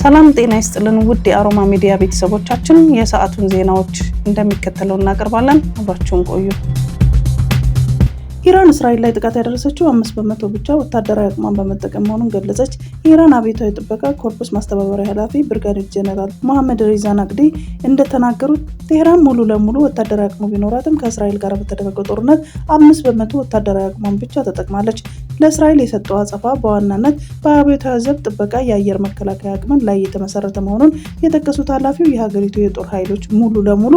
ሰላም ጤና ይስጥልን ውድ የአሮማ ሚዲያ ቤተሰቦቻችን፣ የሰዓቱን ዜናዎች እንደሚከተለው እናቀርባለን። አብራችሁን ቆዩ። ኢራን እስራኤል ላይ ጥቃት ያደረሰችው 5% ብቻ ወታደራዊ አቅሟን በመጠቀም መሆኑን ገለጸች። የኢራን አብዮታዊ ጥበቃ ኮርፑስ ማስተባበሪያ ኃላፊ ብርጋዴር ጀነራል መሐመድ ሬዛ ናቅዲ እንደተናገሩት ቴህራን ሙሉ ለሙሉ ወታደራዊ አቅሙ ቢኖራትም ከእስራኤል ጋር በተደረገው ጦርነት 5% ወታደራዊ አቅሟን ብቻ ተጠቅማለች። ለእስራኤል የሰጠው አጸፋ በዋናነት በአብዮታዊ ዘብ ጥበቃ የአየር መከላከያ አቅምን ላይ የተመሰረተ መሆኑን የጠቀሱት ኃላፊው የሀገሪቱ የጦር ኃይሎች ሙሉ ለሙሉ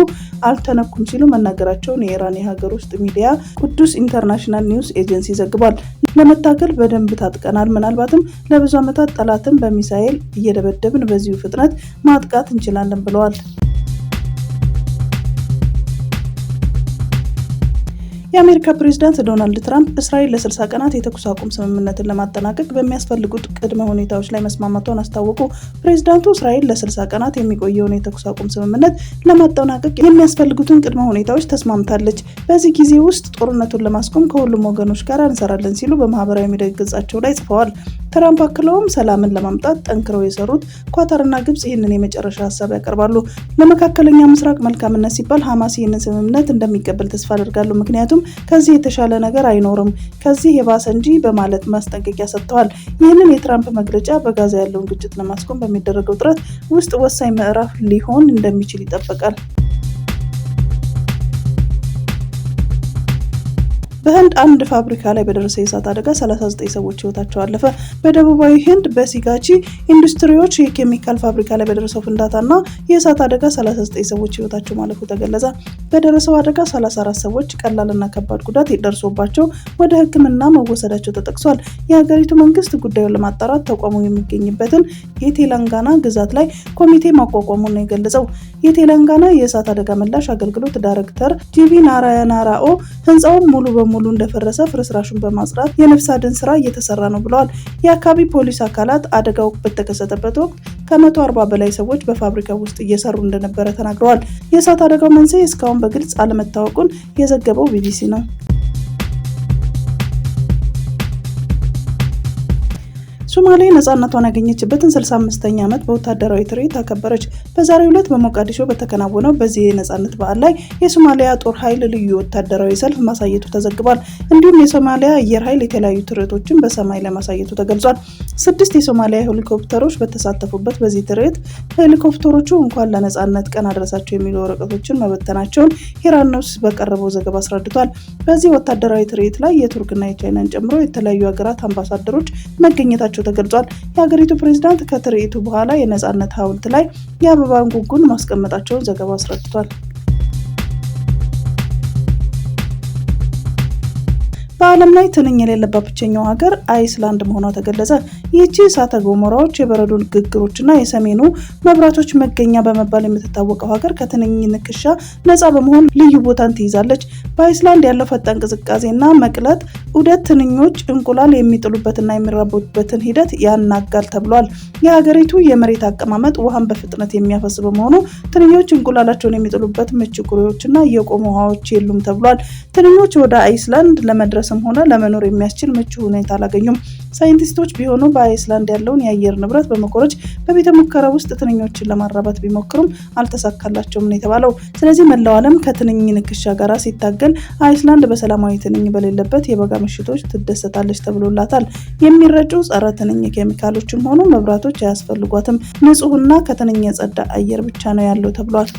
አልተነኩም ሲሉ መናገራቸውን የኢራን የሀገር ውስጥ ሚዲያ ቁዱስ ኢንተርናሽናል ኒውስ ኤጀንሲ ዘግቧል። ለመታገል በደንብ ታጥቀናል፣ ምናልባትም ለብዙ ዓመታት ጠላትን በሚሳኤል እየደበደብን በዚሁ ፍጥነት ማጥቃት እንችላለን ብለዋል። የአሜሪካ ፕሬዝዳንት ዶናልድ ትራምፕ እስራኤል ለ60 ቀናት የተኩስ አቁም ስምምነትን ለማጠናቀቅ በሚያስፈልጉት ቅድመ ሁኔታዎች ላይ መስማማቷን አስታወቁ። ፕሬዝዳንቱ እስራኤል ለ60 ቀናት የሚቆየውን የተኩስ አቁም ስምምነት ለማጠናቀቅ የሚያስፈልጉትን ቅድመ ሁኔታዎች ተስማምታለች። በዚህ ጊዜ ውስጥ ጦርነቱን ለማስቆም ከሁሉም ወገኖች ጋር እንሰራለን ሲሉ በማህበራዊ ሚዲያ ገጻቸው ላይ ጽፈዋል። ትራምፕ አክለውም ሰላምን ለማምጣት ጠንክረው የሰሩት ኳታርና ግብጽ ይህንን የመጨረሻ ሀሳብ ያቀርባሉ። ለመካከለኛ ምስራቅ መልካምነት ሲባል ሐማስ ይህንን ስምምነት እንደሚቀበል ተስፋ አደርጋለሁ፣ ምክንያቱም ከዚህ የተሻለ ነገር አይኖርም፣ ከዚህ የባሰ እንጂ በማለት ማስጠንቀቂያ ሰጥተዋል። ይህንን የትራምፕ መግለጫ በጋዛ ያለውን ግጭት ለማስቆም በሚደረገው ጥረት ውስጥ ወሳኝ ምዕራፍ ሊሆን እንደሚችል ይጠበቃል። በህንድ አንድ ፋብሪካ ላይ በደረሰ የእሳት አደጋ 39 ሰዎች ህይወታቸው አለፈ። በደቡባዊ ህንድ በሲጋቺ ኢንዱስትሪዎች የኬሚካል ፋብሪካ ላይ በደረሰው ፍንዳታና የእሳት አደጋ 39 ሰዎች ህይወታቸው ማለፉ ተገለጸ። በደረሰው አደጋ 34 ሰዎች ቀላልና ከባድ ጉዳት ደርሶባቸው ወደ ሕክምና መወሰዳቸው ተጠቅሷል። የሀገሪቱ መንግስት ጉዳዩን ለማጣራት ተቋሙ የሚገኝበትን የቴላንጋና ግዛት ላይ ኮሚቴ ማቋቋሙን ነው የገለጸው። የቴላንጋና የእሳት አደጋ ምላሽ አገልግሎት ዳይሬክተር ጂቪ ናራያና ራኦ ህንፃውን ሙሉ ሙሉ እንደፈረሰ ፍርስራሹን በማጽዳት የነፍስ አድን ስራ እየተሰራ ነው ብለዋል። የአካባቢ ፖሊስ አካላት አደጋው በተከሰተበት ወቅት ከ140 በላይ ሰዎች በፋብሪካው ውስጥ እየሰሩ እንደነበረ ተናግረዋል። የእሳት አደጋው መንስኤ እስካሁን በግልጽ አለመታወቁን የዘገበው ቢቢሲ ነው። ሶማሌ ነጻነቷን ያገኘችበትን 65ኛ ዓመት በወታደራዊ ትርኢት አከበረች። በዛሬው ዕለት በሞቃዲሾ በተከናወነው በዚህ የነጻነት በዓል ላይ የሶማሊያ ጦር ኃይል ልዩ ወታደራዊ ሰልፍ ማሳየቱ ተዘግቧል። እንዲሁም የሶማሊያ አየር ኃይል የተለያዩ ትርኢቶችን በሰማይ ላይ ማሳየቱ ተገልጿል። 6 የሶማሊያ ሄሊኮፕተሮች በተሳተፉበት በዚህ ትርኢት ሄሊኮፕተሮቹ እንኳን ለነጻነት ቀን አድረሳቸው የሚሉ ወረቀቶችን መበተናቸውን ሂራን ኒውስ በቀረበው ዘገባ አስረድቷል። በዚህ ወታደራዊ ትርኢት ላይ የቱርክና የቻይናን ጨምሮ የተለያዩ ሀገራት አምባሳደሮች መገኘታቸው ተገልጿል። የሀገሪቱ ፕሬዝዳንት ከትርኢቱ በኋላ የነጻነት ሐውልት ላይ የአበባ ጉንጉን ማስቀመጣቸውን ዘገባው አስረድቷል። በዓለም ላይ ትንኝ የሌለባት ብቸኛው ሀገር አይስላንድ መሆኗ ተገለጸ። ይህቺ እሳተ ገሞራዎች፣ የበረዶ ግግሮችና የሰሜኑ መብራቶች መገኛ በመባል የምትታወቀው ሀገር ከትንኝ ንክሻ ነፃ በመሆን ልዩ ቦታን ትይዛለች። በአይስላንድ ያለው ፈጣን ቅዝቃዜና መቅለጥ ዑደት ትንኞች እንቁላል የሚጥሉበትና የሚራቡበትን ሂደት ያናጋል ተብሏል። የሀገሪቱ የመሬት አቀማመጥ ውሃን በፍጥነት የሚያፈስ በመሆኑ ትንኞች እንቁላላቸውን የሚጥሉበት ምቹ ኩሬዎችና የቆሙ ውሃዎች የሉም ተብሏል። ትንኞች ወደ አይስላንድ ለመድረስም ሆነ ለመኖር የሚያስችል ምቹ ሁኔታ አላገኙም። ሳይንቲስቶች ቢሆኑ በአይስላንድ ያለውን የአየር ንብረት በመኮረጅ በቤተ ሙከራ ውስጥ ትንኞችን ለማራባት ቢሞክሩም አልተሳካላቸውም ነው የተባለው። ስለዚህ መላው ዓለም ከትንኝ ንክሻ ጋር ሲታገል አይስላንድ በሰላማዊ ትንኝ በሌለበት የበጋ ምሽቶች ትደሰታለች ተብሎላታል። የሚረጩ ጸረ ትንኝ ኬሚካሎችም ሆኑ መብራቶች አያስፈልጓትም። ንጹህና ከትንኝ የጸዳ አየር ብቻ ነው ያለው ተብሏል።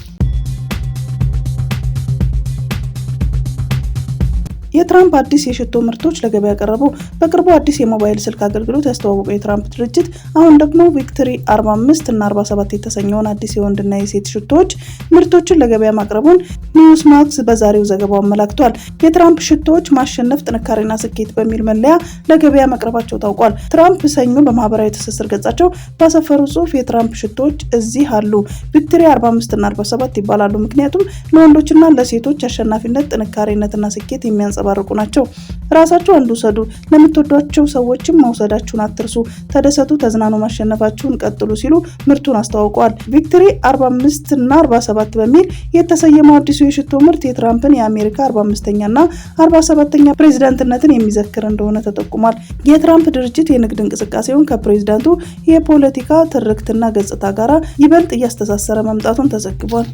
የትራምፕ አዲስ የሽቶ ምርቶች ለገበያ ቀረቡ። በቅርቡ አዲስ የሞባይል ስልክ አገልግሎት ያስተዋወቀው የትራምፕ ድርጅት አሁን ደግሞ ቪክቶሪ 45 እና 47 የተሰኘውን አዲስ የወንድና የሴት ሽቶዎች ምርቶችን ለገበያ ማቅረቡን ኒውስማክስ በዛሬው ዘገባው አመላክቷል። የትራምፕ ሽቶዎች ማሸነፍ፣ ጥንካሬና ስኬት በሚል መለያ ለገበያ መቅረባቸው ታውቋል። ትራምፕ ሰኞ በማህበራዊ ትስስር ገጻቸው ባሰፈሩ ጽሑፍ የትራምፕ ሽቶዎች እዚህ አሉ፣ ቪክቶሪ 45 እና 47 ይባላሉ፣ ምክንያቱም ለወንዶችና ለሴቶች አሸናፊነት፣ ጥንካሬነትና ስኬት የሚያንጸ የሚያንጸባርቁ ናቸው። ራሳችሁ ውሰዱ፣ ለምትወዷቸው ሰዎችም መውሰዳችሁን አትርሱ፣ ተደሰቱ፣ ተዝናኑ፣ ማሸነፋችሁን ቀጥሉ ሲሉ ምርቱን አስተዋውቀዋል። ቪክትሪ 45 እና 47 በሚል የተሰየመው አዲሱ የሽቶ ምርት የትራምፕን የአሜሪካ 45ኛና 47ኛ ፕሬዝዳንትነትን የሚዘክር እንደሆነ ተጠቁሟል። የትራምፕ ድርጅት የንግድ እንቅስቃሴውን ከፕሬዝዳንቱ የፖለቲካ ትርክትና ገጽታ ጋር ይበልጥ እያስተሳሰረ መምጣቱን ተዘግቧል።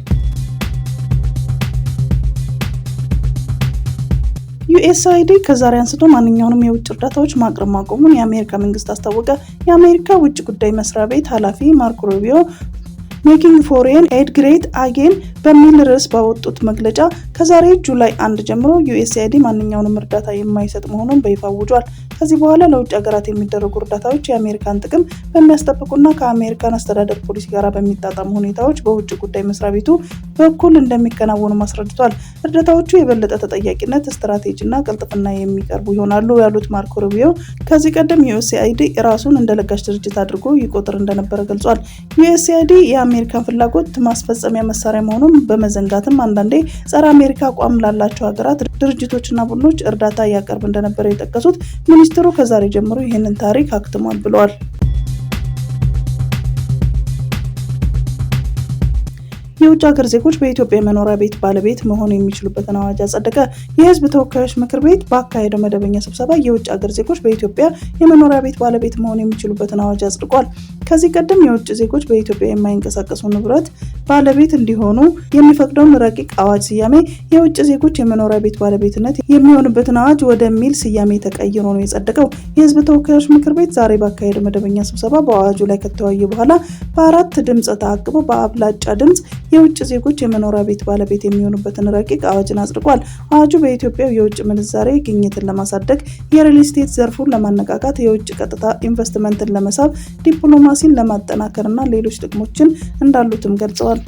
ዩኤስአይዲ ከዛሬ አንስቶ ማንኛውንም የውጭ እርዳታዎች ማቅረብ ማቆሙን የአሜሪካ መንግስት አስታወቀ። የአሜሪካ ውጭ ጉዳይ መስሪያ ቤት ኃላፊ ማርኮ ሩቢዮ ሜኪንግ ፎሬን ኤድ ግሬት አጌን በሚል ርዕስ ባወጡት መግለጫ ከዛሬ ጁላይ 1 ጀምሮ ዩኤስአይዲ ማንኛውንም እርዳታ የማይሰጥ መሆኑን በይፋ አውጇል። ከዚህ በኋላ ለውጭ ሀገራት የሚደረጉ እርዳታዎች የአሜሪካን ጥቅም በሚያስጠብቁና ከአሜሪካን አስተዳደር ፖሊሲ ጋር በሚጣጣሙ ሁኔታዎች በውጭ ጉዳይ መስሪያ ቤቱ በኩል እንደሚከናወኑ አስረድቷል። እርዳታዎቹ የበለጠ ተጠያቂነት፣ ስትራቴጂና ቅልጥፍና የሚቀርቡ ይሆናሉ ያሉት ማርኮ ሩቢዮ ከዚህ ቀደም ዩኤስአይዲ ራሱን እንደ ለጋሽ ድርጅት አድርጎ ይቆጥር እንደነበረ ገልጿል። ዩኤስአይዲ የአሜሪካን ፍላጎት ማስፈጸሚያ መሳሪያ መሆኑን በመዘንጋትም አንዳንዴ ጸረ አሜሪካ አቋም ላላቸው ሀገራት ድርጅቶችና ቡድኖች እርዳታ ያቀርብ እንደነበረ የጠቀሱት ሚኒስትሩ ከዛሬ ጀምሮ ይህንን ታሪክ አክትሟል ብለዋል። የውጭ ሀገር ዜጎች በኢትዮጵያ የመኖሪያ ቤት ባለቤት መሆን የሚችሉበትን አዋጅ አጸደቀ። የሕዝብ ተወካዮች ምክር ቤት ባካሄደው መደበኛ ስብሰባ የውጭ ሀገር ዜጎች በኢትዮጵያ የመኖሪያ ቤት ባለቤት መሆን የሚችሉበትን አዋጅ አጽድቋል። ከዚህ ቀደም የውጭ ዜጎች በኢትዮጵያ የማይንቀሳቀሱ ንብረት ባለቤት እንዲሆኑ የሚፈቅደውን ረቂቅ አዋጅ ስያሜ የውጭ ዜጎች የመኖሪያ ቤት ባለቤትነት የሚሆንበትን አዋጅ ወደሚል ስያሜ ተቀይሮ ነው የጸደቀው። የሕዝብ ተወካዮች ምክር ቤት ዛሬ ባካሄደው መደበኛ ስብሰባ በአዋጁ ላይ ከተወያየ በኋላ በ4 ድምፅ ተአቅቦ በአብላጫ ድምፅ የውጭ ዜጎች የመኖሪያ ቤት ባለቤት የሚሆኑበትን ረቂቅ አዋጅን አጽድቋል። አዋጁ በኢትዮጵያ የውጭ ምንዛሬ ግኝትን ለማሳደግ፣ የሪል ስቴት ዘርፉን ለማነቃቃት፣ የውጭ ቀጥታ ኢንቨስትመንትን ለመሳብ፣ ዲፕሎማሲን ለማጠናከር እና ሌሎች ጥቅሞችን እንዳሉትም ገልጸዋል።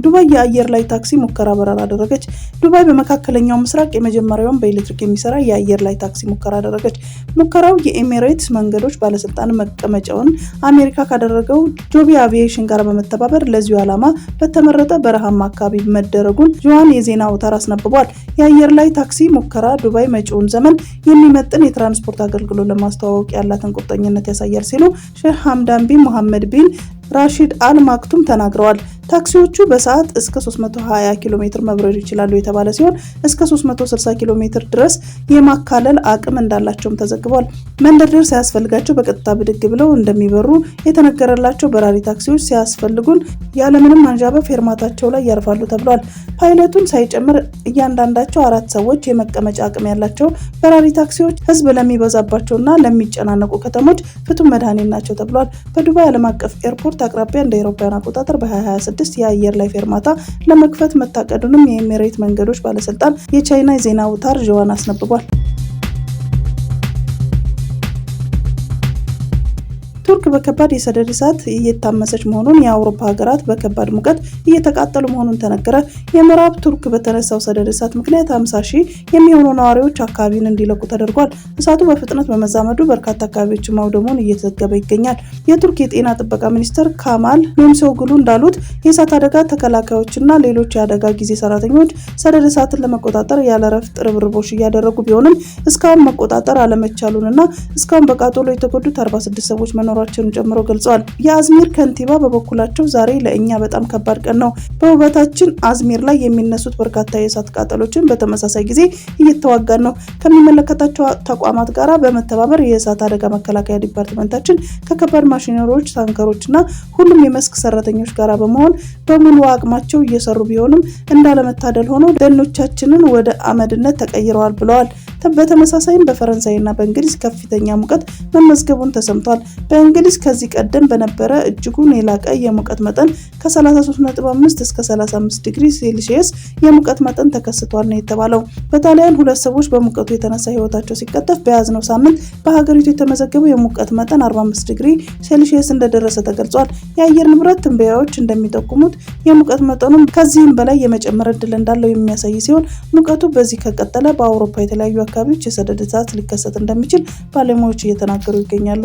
ዱባይ የአየር ላይ ታክሲ ሙከራ በረራ አደረገች። ዱባይ በመካከለኛው ምስራቅ የመጀመሪያውን በኤሌክትሪክ የሚሰራ የአየር ላይ ታክሲ ሙከራ አደረገች። ሙከራው የኤሚሬትስ መንገዶች ባለስልጣን መቀመጫውን አሜሪካ ካደረገው ጆቢ አቪዬሽን ጋር በመተባበር ለዚሁ ዓላማ በተመረጠ በረሃማ አካባቢ መደረጉን ጆዋን የዜና አውታር አስነብቧል። የአየር ላይ ታክሲ ሙከራ ዱባይ መጪውን ዘመን የሚመጥን የትራንስፖርት አገልግሎት ለማስተዋወቅ ያላትን ቁርጠኝነት ያሳያል ሲሉ ሼህ ሐምዳን ቢን ሙሐመድ ቢን ራሺድ አል ማክቱም ተናግረዋል። ታክሲዎቹ በሰዓት እስከ 320 ኪሎ ሜትር መብረር ይችላሉ የተባለ ሲሆን እስከ 360 ኪሎ ሜትር ድረስ የማካለል አቅም እንዳላቸውም ተዘግቧል። መንደርደር ሳያስፈልጋቸው በቀጥታ ብድግ ብለው እንደሚበሩ የተነገረላቸው በራሪ ታክሲዎች ሲያስፈልጉን ያለምንም ማንዣበብ ፌርማታቸው ላይ ያርፋሉ ተብሏል። ፓይለቱን ሳይጨምር እያንዳንዳቸው 4 ሰዎች የመቀመጫ አቅም ያላቸው በራሪ ታክሲዎች ህዝብ ለሚበዛባቸውና ለሚጨናነቁ ከተሞች ፍቱን መድኃኒት ናቸው ተብሏል። በዱባይ ዓለም አቀፍ ኤርፖርት አቅራቢያ እንደ አውሮፓውያን አቆጣጠር በ2026 የአየር ላይ ፌርማታ ለመክፈት መታቀዱንም የኤሚሬት መንገዶች ባለስልጣን የቻይና የዜና አውታር ጆዋን አስነብቧል። ቱርክ በከባድ የሰደድ እሳት እየታመሰች መሆኑን፣ የአውሮፓ ሀገራት በከባድ ሙቀት እየተቃጠሉ መሆኑን ተነገረ። የምዕራብ ቱርክ በተነሳው ሰደድ እሳት ምክንያት 50,000 የሚሆኑ ነዋሪዎች አካባቢውን እንዲለቁ ተደርጓል። እሳቱ በፍጥነት በመዛመዱ በርካታ አካባቢዎችን ማውደሙን እየተዘገበ ይገኛል። የቱርክ የጤና ጥበቃ ሚኒስትር ካማል ሜምሶግሉ እንዳሉት የእሳት አደጋ ተከላካዮችና ሌሎች የአደጋ ጊዜ ሰራተኞች ሰደድ እሳትን ለመቆጣጠር ያለ እረፍት ርብርቦች እያደረጉ ቢሆንም እስካሁን መቆጣጠር አለመቻሉንና እስካሁን በቃጠሎ የተጎዱት 46 ሰዎች መኖራቸውን ጨምሮ ገልጸዋል። የአዝሚር ከንቲባ በበኩላቸው ዛሬ ለእኛ በጣም ከባድ ቀን ነው። በውበታችን አዝሚር ላይ የሚነሱት በርካታ የእሳት ቃጠሎችን በተመሳሳይ ጊዜ እየተዋጋን ነው። ከሚመለከታቸው ተቋማት ጋር በመተባበር የእሳት አደጋ መከላከያ ዲፓርትመንታችን ከከባድ ማሽነሪዎች፣ ታንከሮችና ሁሉም የመስክ ሰራተኞች ጋር በመሆን በሙሉ አቅማቸው እየሰሩ ቢሆንም እንዳለመታደል ሆኖ ደኖቻችንን ወደ አመድነት ተቀይረዋል ብለዋል። በተመሳሳይም በፈረንሳይና በእንግሊዝ ከፍተኛ ሙቀት መመዝገቡን ተሰምቷል። በእንግሊዝ ከዚህ ቀደም በነበረ እጅጉን የላቀ የሙቀት መጠን ከ33.5 እስከ 35 ዲግሪ ሴልሺየስ የሙቀት መጠን ተከስቷል ነው የተባለው። በጣሊያን 2 ሰዎች በሙቀቱ የተነሳ ህይወታቸው ሲቀጠፍ በያዝነው ሳምንት በሀገሪቱ የተመዘገበው የሙቀት መጠን 45 ዲግሪ ሴልሺየስ እንደደረሰ ተገልጿል። የአየር ንብረት ትንበያዎች እንደሚጠቁሙት የሙቀት መጠኑም ከዚህም በላይ የመጨመር እድል እንዳለው የሚያሳይ ሲሆን ሙቀቱ በዚህ ከቀጠለ በአውሮፓ የተለያዩ አካባቢዎች የሰደድ እሳት ሊከሰት እንደሚችል ባለሙያዎች እየተናገሩ ይገኛሉ።